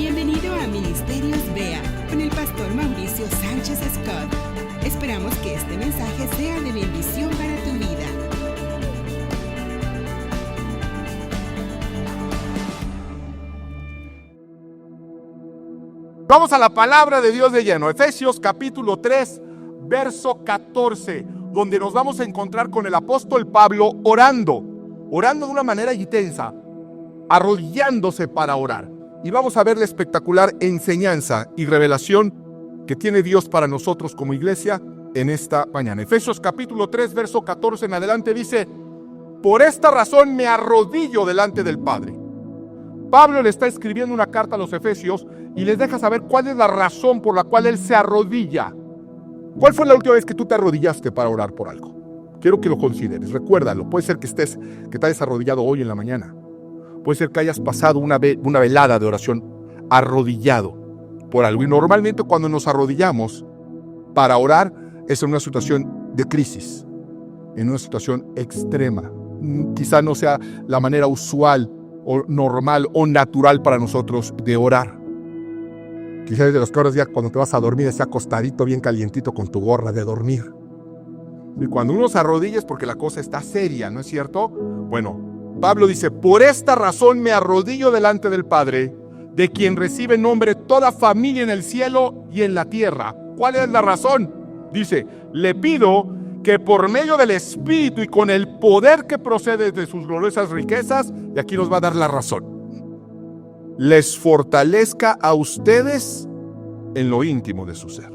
Bienvenido a Ministerios BEA con el pastor Mauricio Sánchez Scott. Esperamos que este mensaje sea de bendición para tu vida. Vamos a la palabra de Dios de lleno. Efesios capítulo 3, verso 14, donde nos vamos a encontrar con el apóstol Pablo orando de una manera intensa, arrodillándose para orar. Y vamos a ver la espectacular enseñanza y revelación que tiene Dios para nosotros como iglesia en esta mañana. Efesios capítulo 3, verso 14 en adelante dice: por esta razón me arrodillo delante del Padre. Pablo le está escribiendo una carta a los Efesios y les deja saber cuál es la razón por la cual él se arrodilla. ¿Cuál fue la última vez que tú te arrodillaste para orar por algo? Quiero que lo consideres, recuérdalo. Puede ser que te hayas arrodillado hoy en la mañana. Puede ser que hayas pasado una velada de oración arrodillado por algo. Y normalmente cuando nos arrodillamos para orar es en una situación de crisis, en una situación extrema. Quizá no sea la manera usual o normal o natural para nosotros de orar. Quizás es de los que ahora ya cuando te vas a dormir estés acostadito bien calientito con tu gorra de dormir. Y cuando uno se arrodilla es porque la cosa está seria, ¿no es cierto? Bueno, Pablo dice: por esta razón me arrodillo delante del Padre, de quien recibe nombre toda familia en el cielo y en la tierra. ¿Cuál es la razón? Dice: le pido que por medio del Espíritu y con el poder que procede de sus gloriosas riquezas, y aquí nos va a dar la razón, les fortalezca a ustedes en lo íntimo de su ser,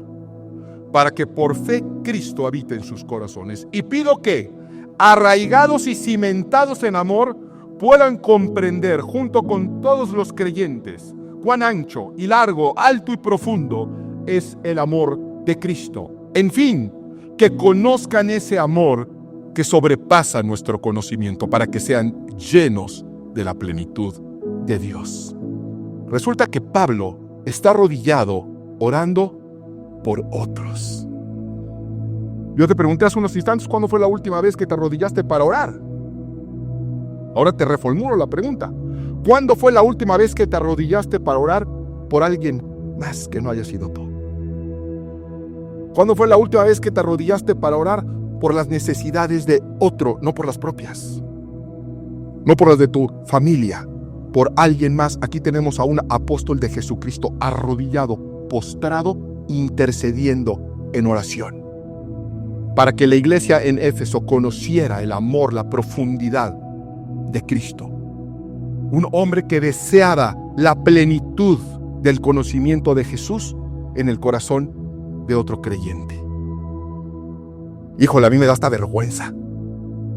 para que por fe Cristo habite en sus corazones. Y pido que, arraigados y cimentados en amor, puedan comprender junto con todos los creyentes cuán ancho y largo, alto y profundo es el amor de Cristo. En fin, que conozcan ese amor que sobrepasa nuestro conocimiento, para que sean llenos de la plenitud de Dios. Resulta que Pablo está arrodillado orando por otros. Yo te pregunté hace unos instantes cuándo fue la última vez que te arrodillaste para orar. Ahora te reformulo la pregunta: ¿cuándo fue la última vez que te arrodillaste para orar por alguien más que no haya sido tú? ¿Cuándo fue la última vez que te arrodillaste para orar por las necesidades de otro, no por las propias? No por las de tu familia, por alguien más. Aquí tenemos a un apóstol de Jesucristo arrodillado, postrado, intercediendo en oración, para que la iglesia en Éfeso conociera el amor, la profundidad de Cristo. Un hombre que deseaba la plenitud del conocimiento de Jesús en el corazón de otro creyente. Híjole, a mí me da hasta vergüenza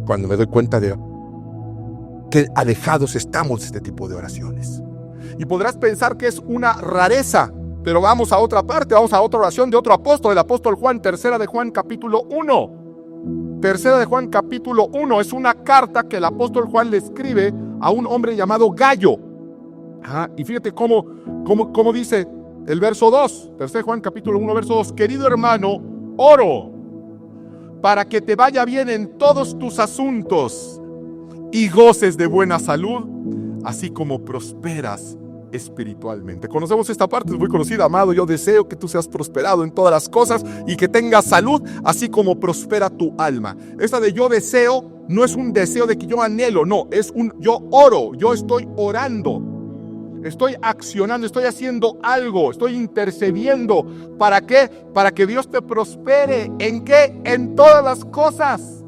cuando me doy cuenta de que alejados estamos de este tipo de oraciones. Y podrás pensar que es una rareza, pero vamos a otra parte, vamos a otra oración de otro apóstol, el apóstol Juan, tercera de Juan capítulo 1. Tercera de Juan capítulo 1 es una carta que el apóstol Juan le escribe a un hombre llamado Gallo. Y fíjate cómo dice el verso 2, tercera de Juan capítulo 1, verso 2: querido hermano, oro para que te vaya bien en todos tus asuntos y goces de buena salud, así como prosperas espiritualmente. Conocemos esta parte, es muy conocida. Amado, yo deseo que tú seas prosperado en todas las cosas y que tengas salud, así como prospera tu alma. Esta de yo deseo no es un deseo de que yo anhelo, no, es un yo oro, yo estoy orando, estoy accionando, estoy haciendo algo, estoy intercediendo. ¿Para qué? Para que Dios te prospere. ¿En qué? En todas las cosas.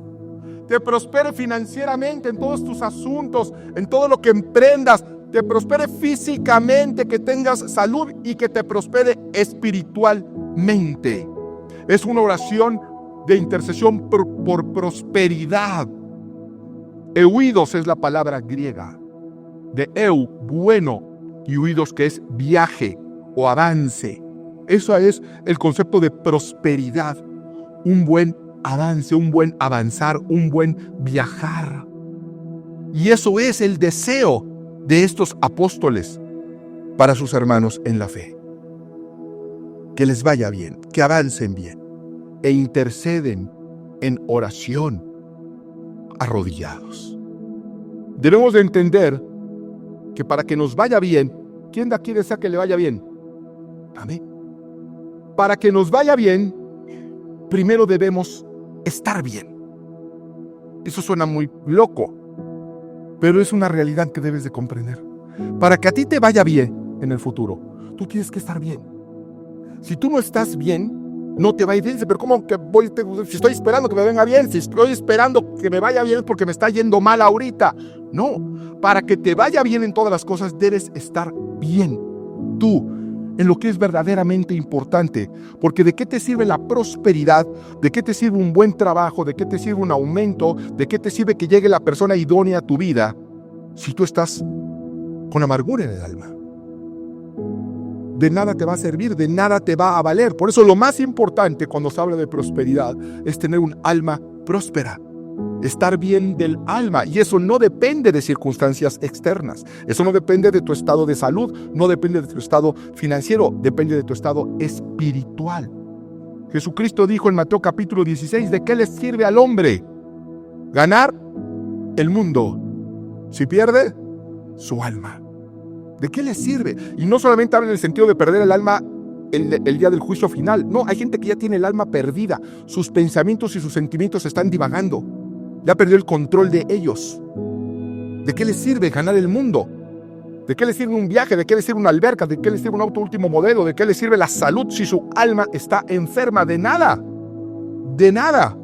Te prospere financieramente en todos tus asuntos, en todo lo que emprendas. Te prospere físicamente, que tengas salud, y que te prospere espiritualmente. Es una oración de intercesión por prosperidad. Euidos es la palabra griega, de eu, bueno, y huidos, que es viaje o avance. Eso es el concepto de prosperidad. Un buen avance, un buen avanzar, un buen viajar. Y eso es el deseo de estos apóstoles para sus hermanos en la fe. Que les vaya bien, que avancen bien, e interceden en oración, arrodillados. Debemos de entender que para que nos vaya bien, ¿Quién de aquí desea que le vaya bien? Amén. Para que nos vaya bien, primero debemos estar bien. Eso suena muy loco, pero es una realidad que debes de comprender. Para que a ti te vaya bien en el futuro, tú tienes que estar bien. Si tú no estás bien, no te va a ir bien. Pero ¿cómo que si estoy esperando que me venga bien? Si estoy esperando que me vaya bien es porque me está yendo mal ahorita. No, para que te vaya bien en todas las cosas debes estar bien. Tú, en lo que es verdaderamente importante. Porque ¿de qué te sirve la prosperidad? ¿De qué te sirve un buen trabajo? ¿De qué te sirve un aumento? ¿De qué te sirve que llegue la persona idónea a tu vida si tú estás con amargura en el alma? De nada te va a servir, de nada te va a valer. Por eso lo más importante cuando se habla de prosperidad es tener un alma próspera, estar bien del alma. Y eso no depende de circunstancias externas, eso no depende de tu estado de salud, no depende de tu estado financiero, depende de tu estado espiritual. Jesucristo dijo en Mateo capítulo 16, ¿de qué le sirve al hombre ganar el mundo si pierde su alma? ¿De qué le sirve? Y no solamente habla en el sentido de perder el alma el día del juicio final. No, hay gente que ya tiene el alma perdida. Sus pensamientos y sus sentimientos están divagando. Ya perdió el control de ellos. ¿De qué le sirve ganar el mundo? ¿De qué le sirve un viaje? ¿De qué le sirve una alberca? ¿De qué le sirve un auto último modelo? ¿De qué le sirve la salud si su alma está enferma? De nada. De nada.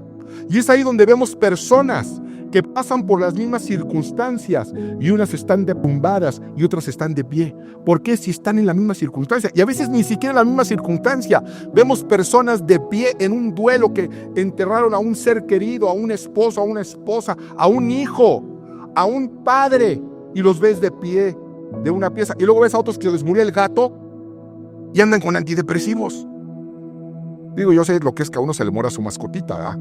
Y es ahí donde vemos personas que pasan por las mismas circunstancias y unas están derrumbadas y otras están de pie. ¿Por qué? Si están en la misma circunstancia, y a veces ni siquiera en la misma circunstancia. Vemos personas de pie en un duelo que enterraron a un ser querido, a un esposo, a una esposa, a un hijo, a un padre, y los ves de pie de una pieza, y luego ves a otros que les murió el gato y andan con antidepresivos. Digo, yo sé lo que es que a uno se le muera su mascotita, ¿eh?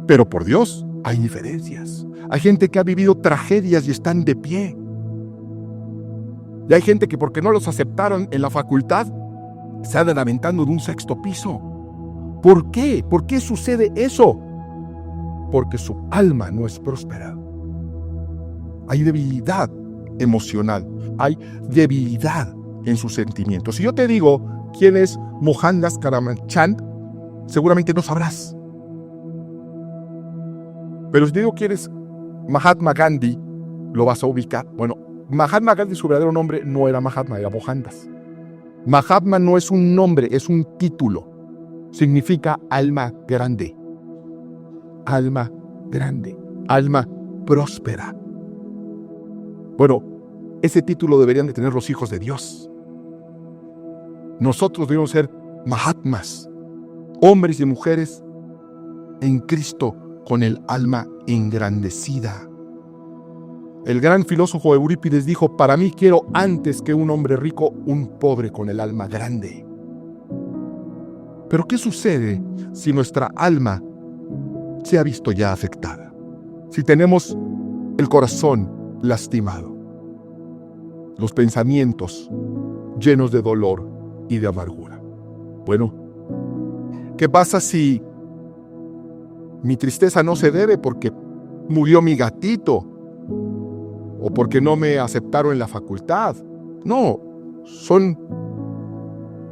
Pero por Dios, hay diferencias. Hay gente que ha vivido tragedias y están de pie. Y hay gente que porque no los aceptaron en la facultad, se andan aventando de un 6º piso. ¿Por qué? ¿Por qué sucede eso? Porque su alma no es próspera. Hay debilidad emocional. Hay debilidad en sus sentimientos. Si yo te digo quién es Mohandas Karamchand, seguramente no sabrás. Pero si te digo quién es Mahatma Gandhi, lo vas a ubicar. Bueno, Mahatma Gandhi, su verdadero nombre no era Mahatma, era Mohandas. Mahatma no es un nombre, es un título. Significa alma grande. Alma grande. Alma próspera. Bueno, ese título deberían de tener los hijos de Dios. Nosotros debemos ser Mahatmas, hombres y mujeres en Cristo, con el alma engrandecida. El gran filósofo Eurípides dijo, para mí quiero antes que un hombre rico, un pobre con el alma grande. Pero ¿qué sucede si nuestra alma se ha visto ya afectada? Si tenemos el corazón lastimado, los pensamientos llenos de dolor y de amargura. Bueno, ¿qué pasa si mi tristeza no se debe porque murió mi gatito o porque no me aceptaron en la facultad? No, son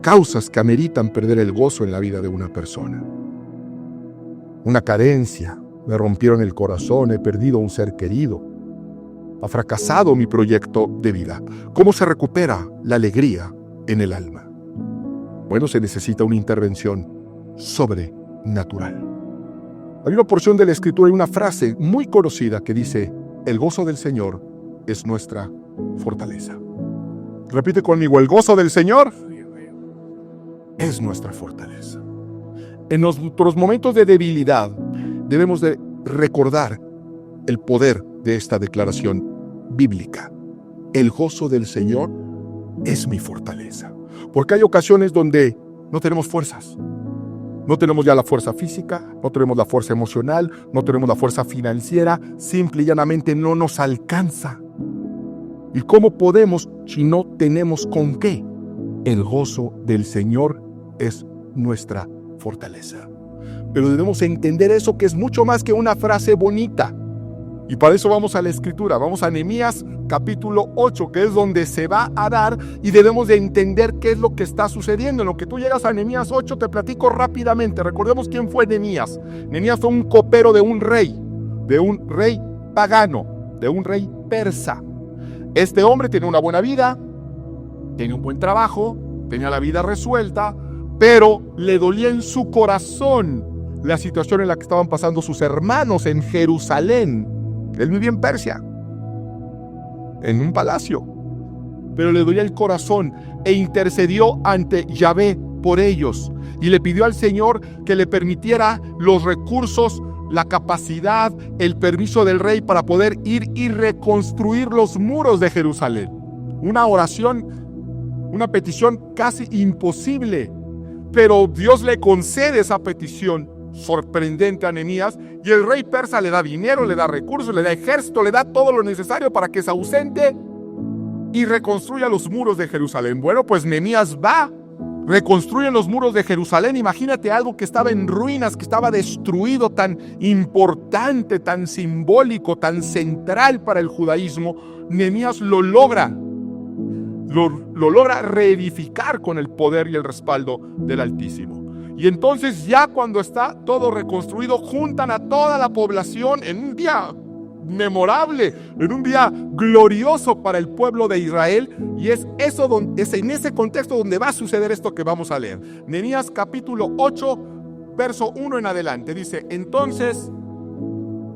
causas que ameritan perder el gozo en la vida de una persona. Una carencia, me rompieron el corazón, he perdido un ser querido, ha fracasado mi proyecto de vida. ¿Cómo se recupera la alegría en el alma? Bueno, se necesita una intervención sobrenatural. Hay una porción de la Escritura y una frase muy conocida que dice, el gozo del Señor es nuestra fortaleza. Repite conmigo, el gozo del Señor es nuestra fortaleza. En nuestros momentos de debilidad debemos de recordar el poder de esta declaración bíblica. El gozo del Señor es mi fortaleza. Porque hay ocasiones donde no tenemos fuerzas. No tenemos ya la fuerza física, no tenemos la fuerza emocional, no tenemos la fuerza financiera, simple y llanamente no nos alcanza. ¿Y cómo podemos si no tenemos con qué? El gozo del Señor es nuestra fortaleza. Pero debemos entender eso, que es mucho más que una frase bonita. Y para eso vamos a la escritura, vamos a Nehemías capítulo 8, que es donde se va a dar y debemos de entender qué es lo que está sucediendo. En lo que tú llegas a Nehemías 8 te platico rápidamente. Recordemos quién fue Nehemías. Nehemías fue un copero de un rey pagano, de un rey persa. Este hombre tenía una buena vida, tenía un buen trabajo, tenía la vida resuelta, pero le dolía en su corazón la situación en la que estaban pasando sus hermanos en Jerusalén. Él vivía en Persia, en un palacio, pero le dolía el corazón e intercedió ante Yahvé por ellos y le pidió al Señor que le permitiera los recursos, la capacidad, el permiso del rey para poder ir y reconstruir los muros de Jerusalén. Una oración, una petición casi imposible, pero Dios le concede esa petición sorprendente a Nehemías, y el rey persa le da dinero, le da recursos, le da ejército, le da todo lo necesario para que se ausente y reconstruya los muros de Jerusalén. Bueno, pues Nehemías va, reconstruye los muros de Jerusalén. Imagínate algo que estaba en ruinas, que estaba destruido, tan importante, tan simbólico, tan central para el judaísmo. Nehemías lo logra reedificar con el poder y el respaldo del Altísimo. Y entonces ya cuando está todo reconstruido, juntan a toda la población en un día memorable, en un día glorioso para el pueblo de Israel, y es en ese contexto donde va a suceder esto que vamos a leer. Nehemías capítulo 8, verso 1 en adelante, dice: entonces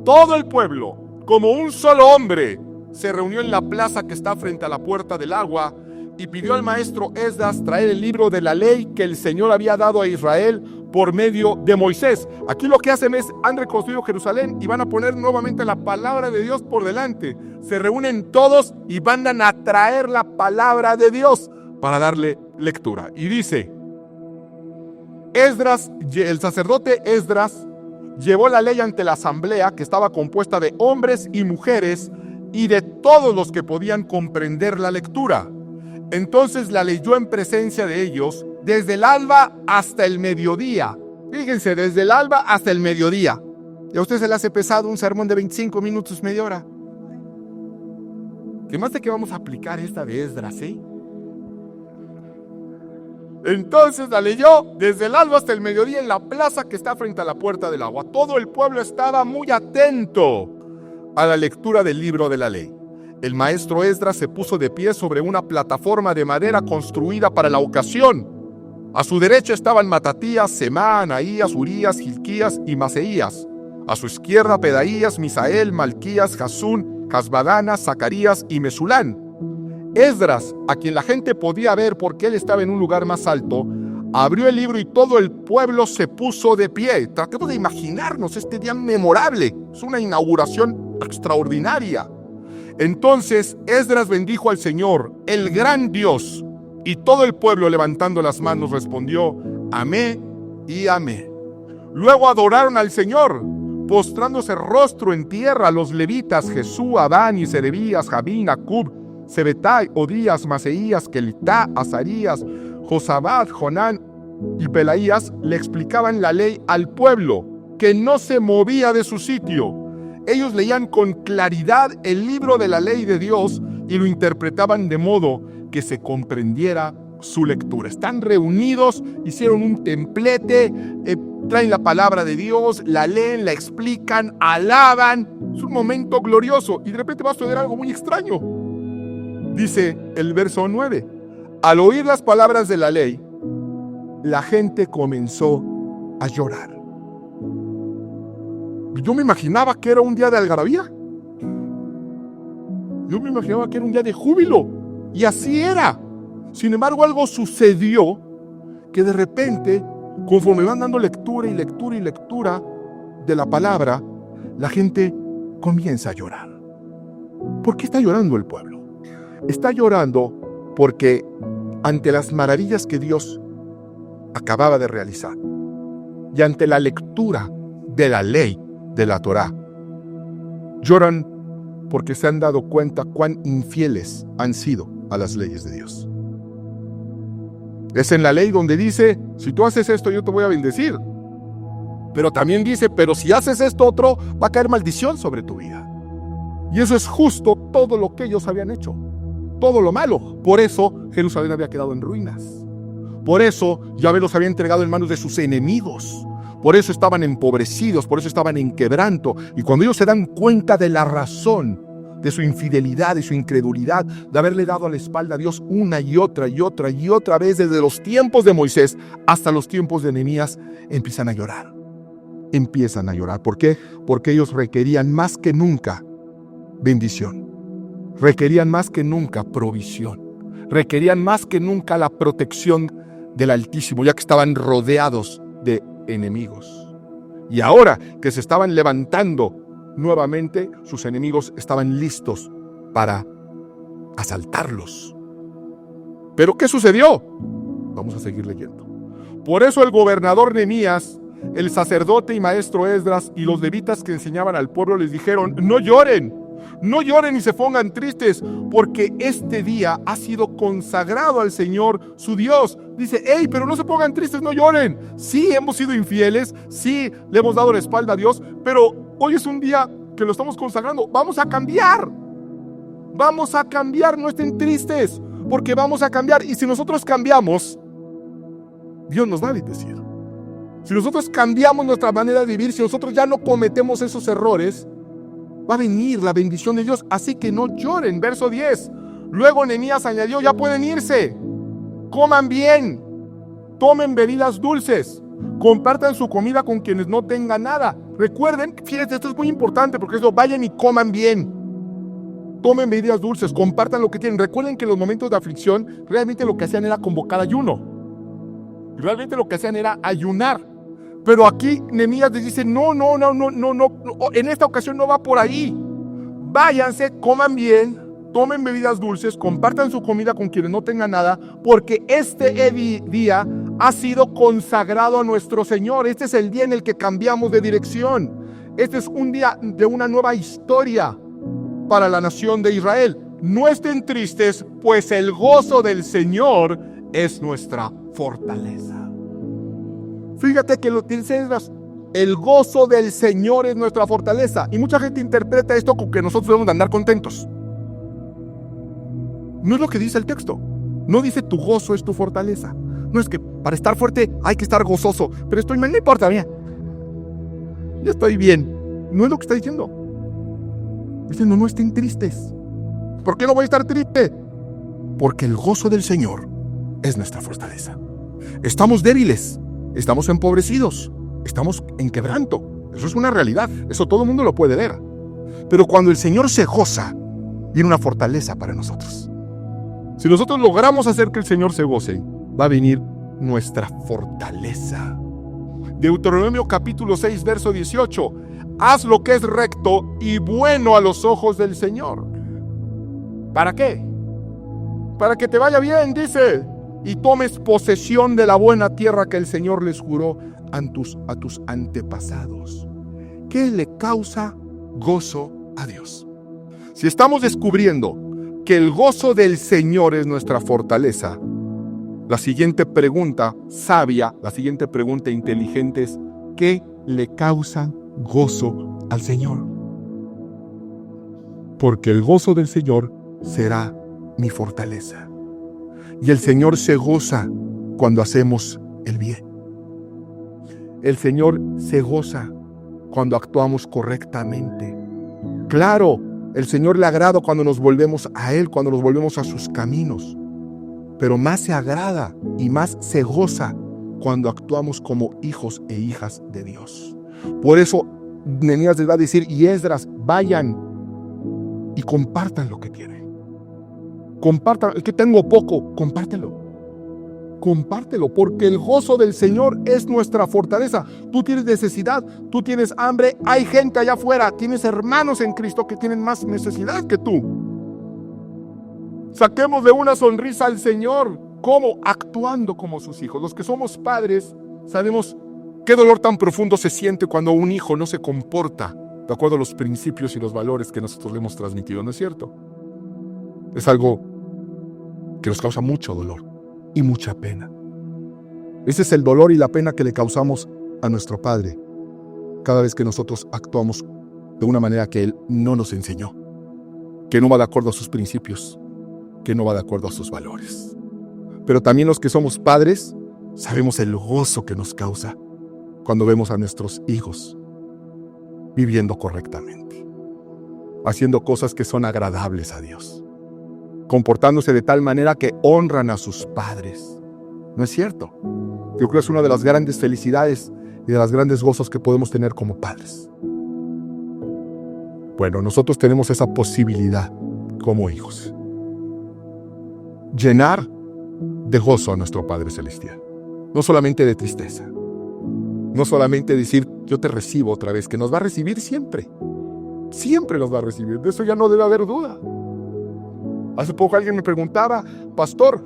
todo el pueblo, como un solo hombre, se reunió en la plaza que está frente a la puerta del agua, y pidió al maestro Esdras traer el libro de la ley que el Señor había dado a Israel por medio de Moisés. Aquí lo que hacen es, han reconstruido Jerusalén y van a poner nuevamente la palabra de Dios por delante. Se reúnen todos y mandan a traer la palabra de Dios para darle lectura. Y dice: Esdras, el sacerdote Esdras, llevó la ley ante la asamblea, que estaba compuesta de hombres y mujeres y de todos los que podían comprender la lectura. Entonces la leyó en presencia de ellos desde el alba hasta el mediodía. Fíjense, desde el alba hasta el mediodía. ¿Y a usted se le hace pesado un sermón de 25 minutos, media hora? ¿Qué más de que vamos a aplicar esta de Esdras, eh? Entonces la leyó desde el alba hasta el mediodía en la plaza que está frente a la puerta del agua. Todo el pueblo estaba muy atento a la lectura del libro de la ley. El maestro Esdras se puso de pie sobre una plataforma de madera construida para la ocasión. A su derecha estaban Matatías, Semá, Anaías, Urías, Hilquías y Maseías. A su izquierda Pedaías, Misael, Malquías, Jasún, Hasbadana, Zacarías y Mesulán. Esdras, a quien la gente podía ver porque él estaba en un lugar más alto, abrió el libro y todo el pueblo se puso de pie. Tratemos de imaginarnos este día memorable. Es una inauguración extraordinaria. Entonces Esdras bendijo al Señor, el gran Dios, y todo el pueblo, levantando las manos, respondió: amén y amén. Luego adoraron al Señor, postrándose rostro en tierra, los levitas Jesús, Adán y Serebías, Jabín, Acub, Sebetai, Odías, Maseías, Kelitá, Azarías, Josabad, Jonán y Pelaías le explicaban la ley al pueblo, que no se movía de su sitio. Ellos leían con claridad el libro de la ley de Dios y lo interpretaban de modo que se comprendiera su lectura. Están reunidos, hicieron un templete, traen la palabra de Dios, la leen, la explican, alaban. Es un momento glorioso y de repente va a suceder algo muy extraño. Dice el verso 9: al oír las palabras de la ley, la gente comenzó a llorar. Yo me imaginaba que era un día de algarabía. Yo me imaginaba que era un día de júbilo. Y así era. Sin embargo, algo sucedió que de repente, conforme van dando lectura y lectura y lectura de la palabra, la gente comienza a llorar. ¿Por qué está llorando el pueblo? Está llorando porque ante las maravillas que Dios acababa de realizar y ante la lectura de la ley de la Torá, lloran porque se han dado cuenta cuán infieles han sido a las leyes de Dios. Es en la ley donde dice: si tú haces esto, yo te voy a bendecir. Pero también dice: pero si haces esto otro, va a caer maldición sobre tu vida. Y eso es justo todo lo que ellos habían hecho, todo lo malo. Por eso Jerusalén había quedado en ruinas. Por eso Yahvé los había entregado en manos de sus enemigos. Por eso estaban empobrecidos, por eso estaban en quebranto. Y cuando ellos se dan cuenta de la razón de su infidelidad, de su incredulidad, de haberle dado a la espalda a Dios una y otra y otra y otra vez, desde los tiempos de Moisés hasta los tiempos de Nehemías, empiezan a llorar. Empiezan a llorar. ¿Por qué? Porque ellos requerían más que nunca bendición. Requerían más que nunca provisión. Requerían más que nunca la protección del Altísimo, ya que estaban rodeados de enemigos. Y ahora que se estaban levantando nuevamente, sus enemigos estaban listos para asaltarlos. ¿Pero qué sucedió? Vamos a seguir leyendo. Por eso el gobernador Nehemías, el sacerdote y maestro Esdras y los levitas que enseñaban al pueblo les dijeron: no lloren y se pongan tristes, porque este día ha sido consagrado al Señor su Dios. Dice: hey, pero no se pongan tristes, no lloren. Sí, hemos sido infieles, sí, le hemos dado la espalda a Dios, pero hoy es un día que lo estamos consagrando. Vamos a cambiar, no estén tristes, porque vamos a cambiar. Y si nosotros cambiamos, Dios nos va a bendecir. Si nosotros cambiamos nuestra manera de vivir, si nosotros ya no cometemos esos errores, va a venir la bendición de Dios. Así que no lloren. Verso 10. Luego Nehemías añadió: ya pueden irse, coman bien, tomen bebidas dulces, compartan su comida con quienes no tengan nada. Recuerden, fíjense, esto es muy importante, porque eso, vayan y coman bien, tomen bebidas dulces, compartan lo que tienen. Recuerden que en los momentos de aflicción realmente lo que hacían era convocar ayuno. Realmente lo que hacían era ayunar. Pero aquí Nehemías les dice: no, en esta ocasión no va por ahí. Váyanse, coman bien, tomen bebidas dulces, compartan su comida con quienes no tengan nada, porque este día ha sido consagrado a nuestro Señor. Este es el día en el que cambiamos de dirección. Este es un día de una nueva historia para la nación de Israel. No estén tristes, pues el gozo del Señor es nuestra fortaleza. Fíjate que lo dice Esdras: el gozo del Señor es nuestra fortaleza. Y mucha gente interpreta esto como que nosotros debemos de andar contentos. No es lo que dice el texto. No dice tu gozo es tu fortaleza. No es que para estar fuerte hay que estar gozoso. Pero estoy mal, no importa, mira, yo estoy bien. No es lo que está diciendo. Dice: no estén tristes. ¿Por qué no voy a estar triste? Porque el gozo del Señor es nuestra fortaleza. Estamos débiles, estamos empobrecidos, estamos en quebranto. Eso es una realidad. Eso todo el mundo lo puede ver. Pero cuando el Señor se goza, viene una fortaleza para nosotros. Si nosotros logramos hacer que el Señor se goce, va a venir nuestra fortaleza. Deuteronomio capítulo 6, verso 18. Haz lo que es recto y bueno a los ojos del Señor. ¿Para qué? Para que te vaya bien, dice, y tomes posesión de la buena tierra que el Señor les juró a tus antepasados. ¿Qué le causa gozo a Dios? Si estamos descubriendo que el gozo del Señor es nuestra fortaleza, la siguiente pregunta sabia, la siguiente pregunta inteligente es: ¿qué le causa gozo al Señor? Porque el gozo del Señor será mi fortaleza. Y el Señor se goza cuando hacemos el bien. El Señor se goza cuando actuamos correctamente. Claro, el Señor le agrada cuando nos volvemos a Él, cuando nos volvemos a sus caminos. Pero más se agrada y más se goza cuando actuamos como hijos e hijas de Dios. Por eso Nehemías les va a decir: y Esdras, vayan y compartan lo que tienen. Compartan, es que tengo poco, compártelo. Compártelo, porque el gozo del Señor es nuestra fortaleza. Tú tienes necesidad, tú tienes hambre, hay gente allá afuera, tienes hermanos en Cristo que tienen más necesidad que tú. Saquémosle una sonrisa al Señor. ¿Cómo? Actuando como sus hijos. Los que somos padres sabemos qué dolor tan profundo se siente cuando un hijo no se comporta de acuerdo a los principios y los valores que nosotros le hemos transmitido, ¿no es cierto? Es algo que nos causa mucho dolor y mucha pena. Ese es el dolor y la pena que le causamos a nuestro Padre cada vez que nosotros actuamos de una manera que Él no nos enseñó. que no va de acuerdo a sus principios, que no va de acuerdo a sus valores. Pero también los que somos padres sabemos el gozo que nos causa cuando vemos a nuestros hijos viviendo correctamente, haciendo cosas que son agradables a Dios, comportándose de tal manera que honran a sus padres. ¿No es cierto? Yo creo que es una de las grandes felicidades y de los grandes gozos que podemos tener como padres. Bueno, nosotros tenemos esa posibilidad como hijos. Llenar de gozo a nuestro Padre Celestial. No solamente de tristeza. No solamente decir, yo te recibo otra vez, que nos va a recibir siempre. Siempre nos va a recibir. De eso ya no debe haber duda. Hace poco alguien me preguntaba, pastor,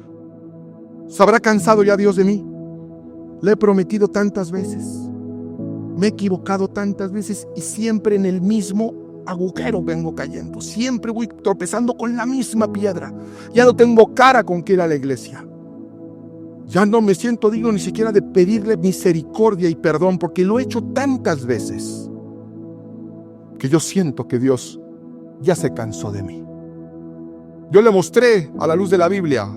¿se habrá cansado ya Dios de mí? Le he prometido tantas veces. Me he equivocado tantas veces y siempre en el mismo agujero vengo cayendo. Siempre voy tropezando con la misma piedra. Ya no tengo cara con que ir a la iglesia. Ya no me siento digno ni siquiera de pedirle misericordia y perdón porque lo he hecho tantas veces que yo siento que Dios ya se cansó de mí. Yo le mostré a la luz de la Biblia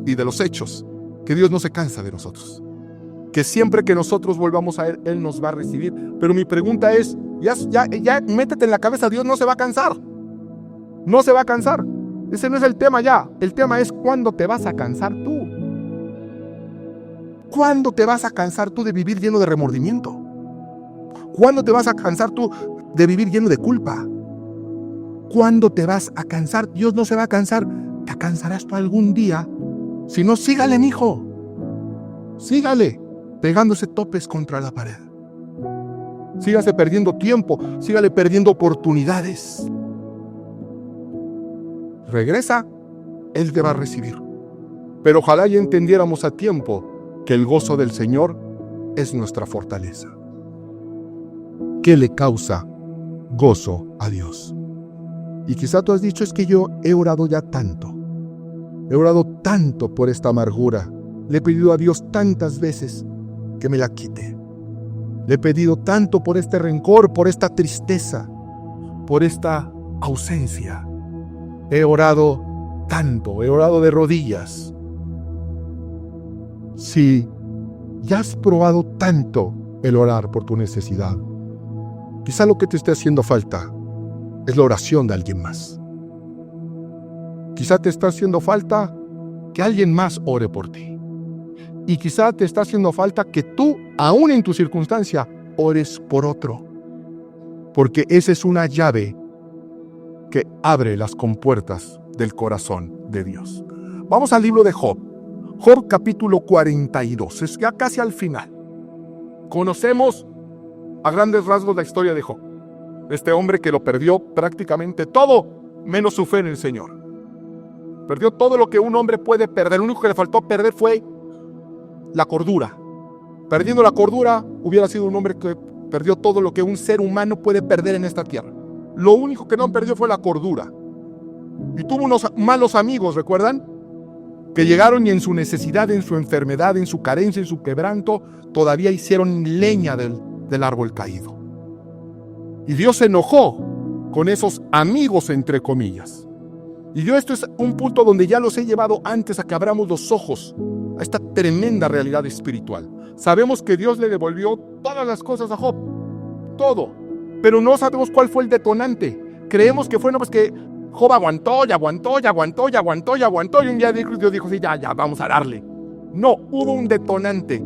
y de los hechos que Dios no se cansa de nosotros. Que siempre que nosotros volvamos a Él, Él nos va a recibir. Pero mi pregunta es, ya métete en la cabeza, Dios no se va a cansar. No se va a cansar. Ese no es el tema ya. El tema es cuándo te vas a cansar tú. ¿Cuándo te vas a cansar tú de vivir lleno de remordimiento? ¿Cuándo te vas a cansar tú de vivir lleno de culpa? ¿Cuándo te vas a cansar? Dios no se va a cansar. Te cansarás tú algún día. Si no, sígale, mijo. Sígale, pegándose topes contra la pared. Sígase perdiendo tiempo. Sígale perdiendo oportunidades. Regresa, Él te va a recibir. Pero ojalá ya entendiéramos a tiempo que el gozo del Señor es nuestra fortaleza. ¿Qué le causa gozo a Dios? Y quizá tú has dicho, es que yo he orado ya tanto. He orado tanto por esta amargura. Le he pedido a Dios tantas veces que me la quite. Le he pedido tanto por este rencor, por esta tristeza, por esta ausencia. He orado tanto, he orado de rodillas. Si ya has probado tanto el orar por tu necesidad, quizá lo que te esté haciendo falta es la oración de alguien más. Quizá te está haciendo falta que alguien más ore por ti. Y quizá te está haciendo falta que tú, aún en tu circunstancia, ores por otro. Porque esa es una llave que abre las compuertas del corazón de Dios. Vamos al libro de Job. Job capítulo 42, es ya casi al final. Conocemos a grandes rasgos la historia de Job. Este hombre que lo perdió prácticamente todo, menos su fe en el Señor. Perdió todo lo que un hombre puede perder. Lo único que le faltó perder fue la cordura. Perdiendo la cordura, hubiera sido un hombre que perdió todo lo que un ser humano puede perder en esta tierra. Lo único que no perdió fue la cordura. Y tuvo unos malos amigos, ¿recuerdan? Que llegaron y en su necesidad, en su enfermedad, en su carencia, en su quebranto, todavía hicieron leña del árbol caído. Y Dios se enojó con esos amigos, entre comillas. Y yo esto es un punto donde ya los he llevado antes a que abramos los ojos a esta tremenda realidad espiritual. Sabemos que Dios le devolvió todas las cosas a Job, todo, pero no sabemos cuál fue el detonante. Creemos que fue, no, pues que Job aguantó, y un día Dios dijo, sí, ya, vamos a darle. No, hubo un detonante.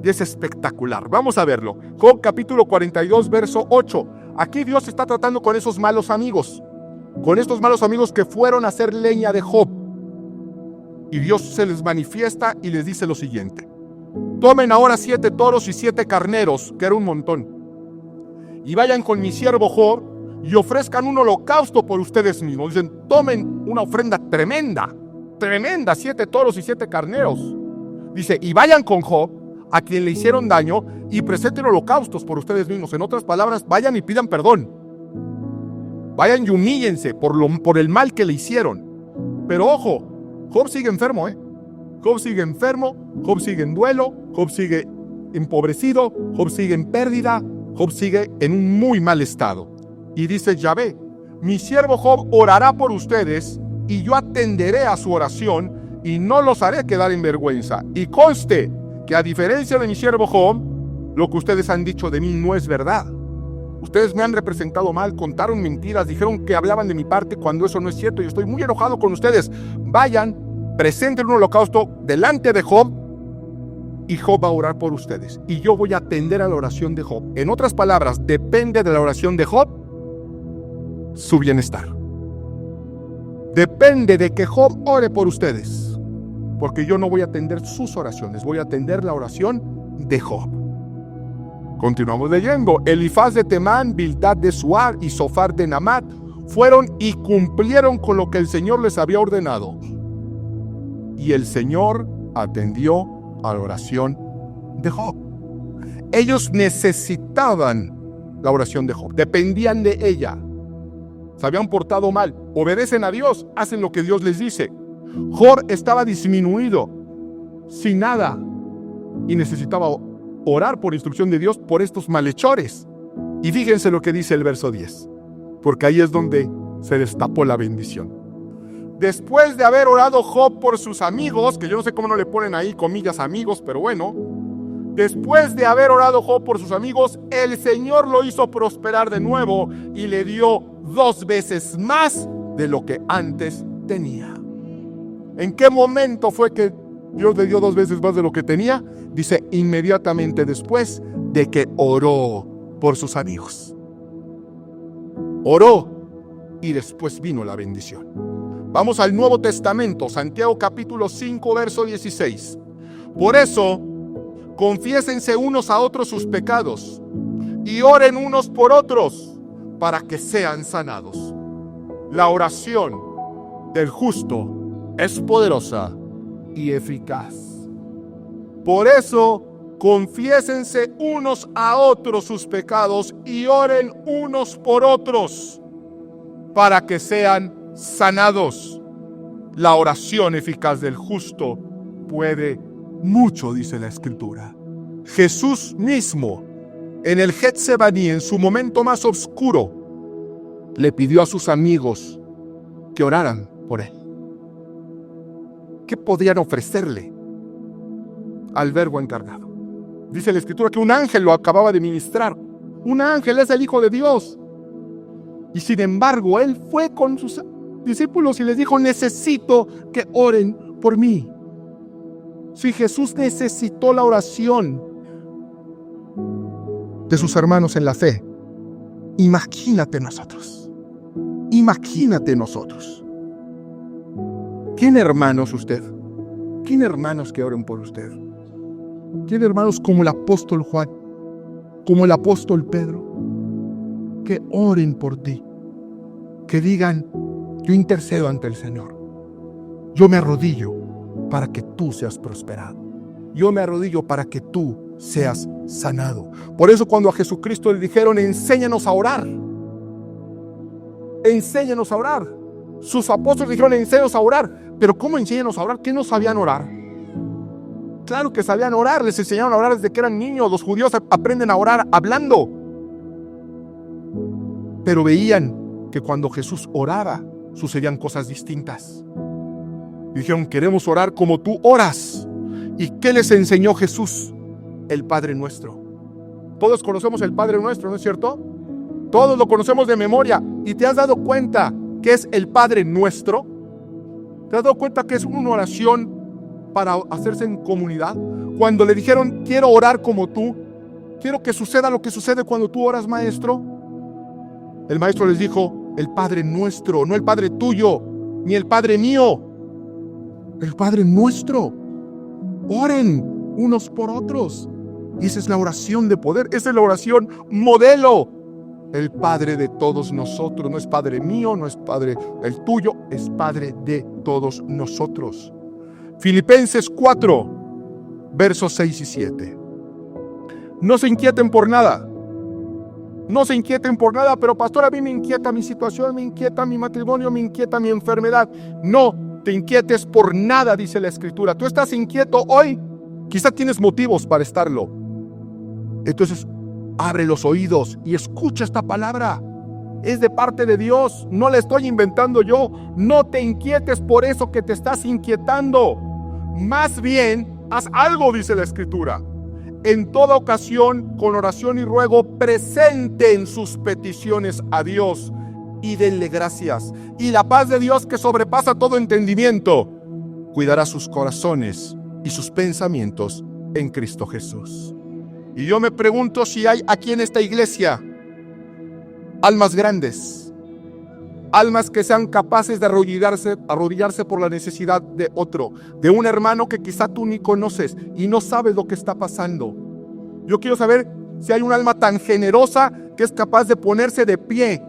Y es espectacular. Vamos a verlo. Job capítulo 42, verso 8. Aquí Dios está tratando con esos malos amigos. Con estos malos amigos que fueron a hacer leña de Job. Y Dios se les manifiesta y les dice lo siguiente. Tomen ahora 7 toros y 7 carneros, que era un montón. Y vayan con mi siervo Job y ofrezcan un holocausto por ustedes mismos. Dicen, tomen una ofrenda tremenda, 7 toros y 7 carneros. Dice, y vayan con Job, a quien le hicieron daño, y presenten holocaustos por ustedes mismos. En otras palabras, vayan y pidan perdón. Vayan y humíllense por el mal que le hicieron. Pero ojo, Job sigue enfermo, Job sigue enfermo, Job sigue en duelo, Job sigue empobrecido, Job sigue en pérdida, Job sigue en un muy mal estado. Y dice Yahvé, mi siervo Job orará por ustedes y yo atenderé a su oración y no los haré quedar en vergüenza. Y conste que a diferencia de mi siervo Job, lo que ustedes han dicho de mí no es verdad. Ustedes me han representado mal, contaron mentiras, dijeron que hablaban de mi parte cuando eso no es cierto. Yo estoy muy enojado con ustedes. Vayan, presenten un holocausto delante de Job y Job va a orar por ustedes. Y yo voy a atender a la oración de Job. En otras palabras, depende de la oración de Job su bienestar. Depende de que Job ore por ustedes, porque yo no voy a atender sus oraciones, voy a atender la oración de Job. Continuamos leyendo. Elifaz de Temán, Bildad de Suar y Sofar de Namat fueron y cumplieron con lo que el Señor les había ordenado. Y el Señor atendió a la oración de Job. Ellos necesitaban la oración de Job, dependían de ella. Se habían portado mal, obedecen a Dios, hacen lo que Dios les dice. Job estaba disminuido, sin nada, y necesitaba orar por instrucción de Dios por estos malhechores. Y fíjense lo que dice el verso 10, porque ahí es donde se destapó la bendición. Después de haber orado Job por sus amigos, que yo no sé cómo no le ponen ahí comillas amigos, pero bueno, después de haber orado Job por sus amigos, el Señor lo hizo prosperar de nuevo y le dio 2 veces más de lo que antes tenía. ¿En qué momento fue que Dios le dio 2 veces más de lo que tenía? Dice, inmediatamente después de que oró por sus amigos. Oró y después vino la bendición. Vamos al Nuevo Testamento, Santiago capítulo 5, verso 16. Por eso, confiésense unos a otros sus pecados y oren unos por otros para que sean sanados. La oración del justo es poderosa y eficaz. Por eso, confiésense unos a otros sus pecados y oren unos por otros para que sean sanados. La oración eficaz del justo puede mucho, dice la Escritura. Jesús mismo, en el Getsemaní, en su momento más oscuro, le pidió a sus amigos que oraran por él. ¿Qué podían ofrecerle al verbo encarnado? Dice la Escritura que un ángel lo acababa de ministrar. Un ángel es el Hijo de Dios. Y sin embargo, él fue con sus discípulos y les dijo, necesito que oren por mí. Si Jesús necesitó la oración de sus hermanos en la fe, imagínate nosotros. Imagínate nosotros. ¿Tiene hermanos usted? ¿Tiene hermanos que oren por usted? ¿Tiene hermanos como el apóstol Juan? Como el apóstol Pedro? Que oren por ti. Que digan, yo intercedo ante el Señor. Yo me arrodillo para que tú seas prosperado. Yo me arrodillo para que tú seas sanado. Por eso cuando a Jesucristo le dijeron, enséñanos a orar. Enséñanos a orar. Sus apóstoles dijeron, enséñanos a orar. Pero ¿cómo enséñanos a orar? ¿Qué no sabían orar? Claro que sabían orar, les enseñaron a orar desde que eran niños. Los judíos aprenden a orar hablando. Pero veían que cuando Jesús oraba, sucedían cosas distintas. Dijeron, queremos orar como tú oras. ¿Y qué les enseñó Jesús? El Padre Nuestro. Todos conocemos el Padre Nuestro, ¿no es cierto? Todos lo conocemos de memoria. ¿Y te has dado cuenta que es el Padre Nuestro? ¿Te has dado cuenta que es una oración para hacerse en comunidad? Cuando le dijeron, quiero orar como tú, quiero que suceda lo que sucede cuando tú oras, maestro. El maestro les dijo, el Padre Nuestro, no el Padre tuyo, ni el Padre mío. El Padre Nuestro. Oren unos por otros. Y esa es la oración de poder, esa es la oración modelo. El Padre de todos nosotros, no es Padre mío, no es Padre el tuyo, es Padre de todos nosotros. Filipenses 4, versos 6 y 7. No se inquieten por nada. No se inquieten por nada, pero pastor, a mí me inquieta mi situación, me inquieta mi matrimonio, me inquieta mi enfermedad. No te inquietes por nada, dice la Escritura. Tú estás inquieto hoy, quizá tienes motivos para estarlo. Entonces, abre los oídos y escucha esta palabra. es de parte de Dios, no la estoy inventando yo. No te inquietes por eso que te estás inquietando. Más bien, haz algo, dice la Escritura. En toda ocasión, con oración y ruego, presenten sus peticiones a Dios y denle gracias. Y la paz de Dios, que sobrepasa todo entendimiento, cuidará sus corazones y sus pensamientos en Cristo Jesús. Y yo me pregunto si hay aquí en esta iglesia almas grandes, almas que sean capaces de arrodillarse por la necesidad de otro, de un hermano que quizá tú ni conoces y no sabes lo que está pasando. Yo quiero saber si hay un alma tan generosa que es capaz de ponerse de pie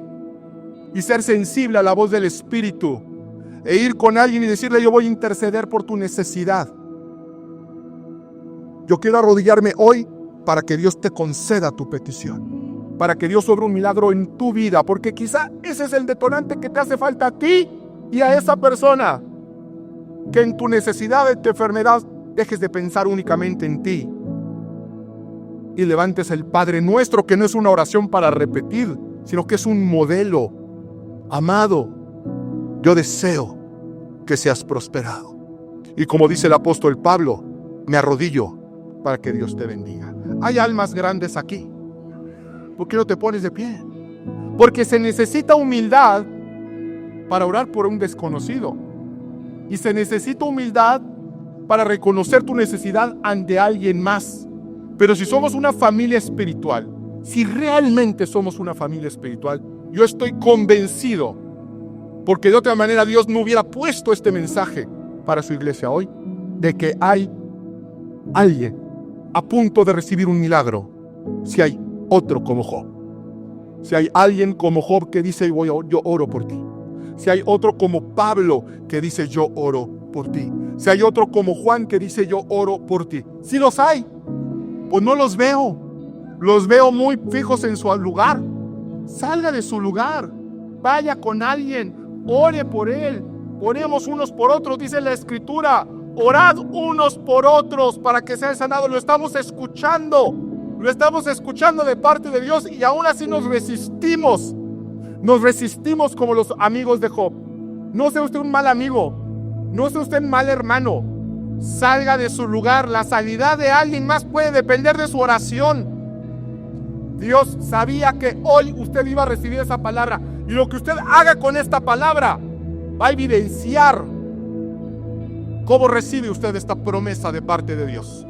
y ser sensible a la voz del Espíritu e ir con alguien y decirle: yo voy a interceder por tu necesidad. Yo quiero arrodillarme hoy para que Dios te conceda tu petición, para que Dios obra un milagro en tu vida, porque quizá ese es el detonante que te hace falta a ti y a esa persona. Que en tu necesidad, en tu enfermedad, dejes de pensar únicamente en ti y levantes el Padre Nuestro, que no es una oración para repetir, sino que es un modelo. Amado, yo deseo que seas prosperado. Y como dice el apóstol Pablo, me arrodillo para que Dios te bendiga. Hay almas grandes aquí. ¿Por qué no te pones de pie? Porque se necesita humildad para orar por un desconocido. Y se necesita humildad para reconocer tu necesidad ante alguien más. Pero si somos una familia espiritual, si realmente somos una familia espiritual, yo estoy convencido, porque de otra manera Dios no hubiera puesto este mensaje para su iglesia hoy, de que hay alguien a punto de recibir un milagro, si hay otro como Job. Si hay alguien como Job que dice: yo oro por ti. Si hay otro como Pablo que dice: yo oro por ti. Si hay otro como Juan que dice: yo oro por ti. Si los hay, pues no los veo. Los veo muy fijos en su lugar. Salga de su lugar. Vaya con alguien. Ore por él. Oremos unos por otros, dice la Escritura. Orad unos por otros para que sean sanados. Lo estamos escuchando. Lo estamos escuchando de parte de Dios y aún así nos resistimos. Nos resistimos como los amigos de Job. No sea usted un mal amigo. No sea usted un mal hermano. Salga de su lugar. La sanidad de alguien más puede depender de su oración. Dios sabía que hoy usted iba a recibir esa palabra. Y lo que usted haga con esta palabra va a evidenciar cómo recibe usted esta promesa de parte de Dios.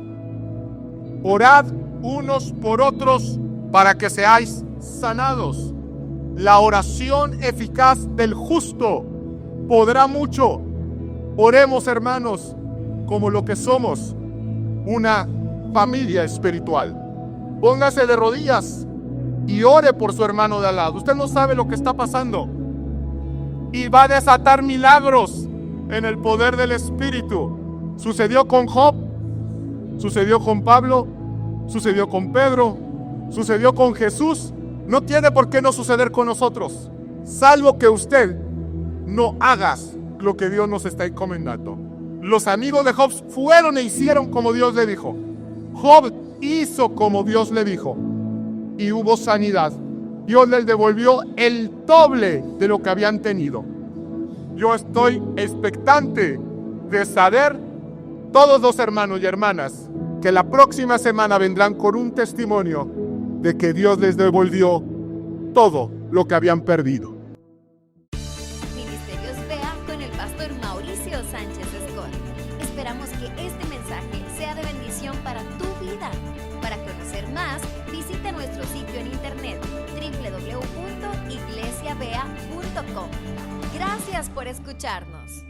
Orad unos por otros para que seáis sanados. La oración eficaz del justo podrá mucho. Oremos, hermanos, como lo que somos, una familia espiritual. Póngase de rodillas y ore por su hermano de al lado. Usted no sabe lo que está pasando y va a desatar milagros en el poder del Espíritu. Sucedió con Job, sucedió con Pablo, sucedió con Pedro, sucedió con Jesús. No tiene por qué no suceder con nosotros, salvo que usted no haga lo que Dios nos está encomendando. Los amigos de Job fueron e hicieron como Dios le dijo. Job hizo como Dios le dijo y hubo sanidad. Dios les devolvió el doble de lo que habían tenido. Yo estoy expectante de saber, todos los hermanos y hermanas, que la próxima semana vendrán con un testimonio de que Dios les devolvió todo lo que habían perdido. Ministerios Vea con el pastor Mauricio Sánchez Escort. Esperamos que este mensaje sea de bendición para tu vida. Para conocer más, visita nuestro sitio en internet www.iglesiavea.com. Gracias por escucharnos.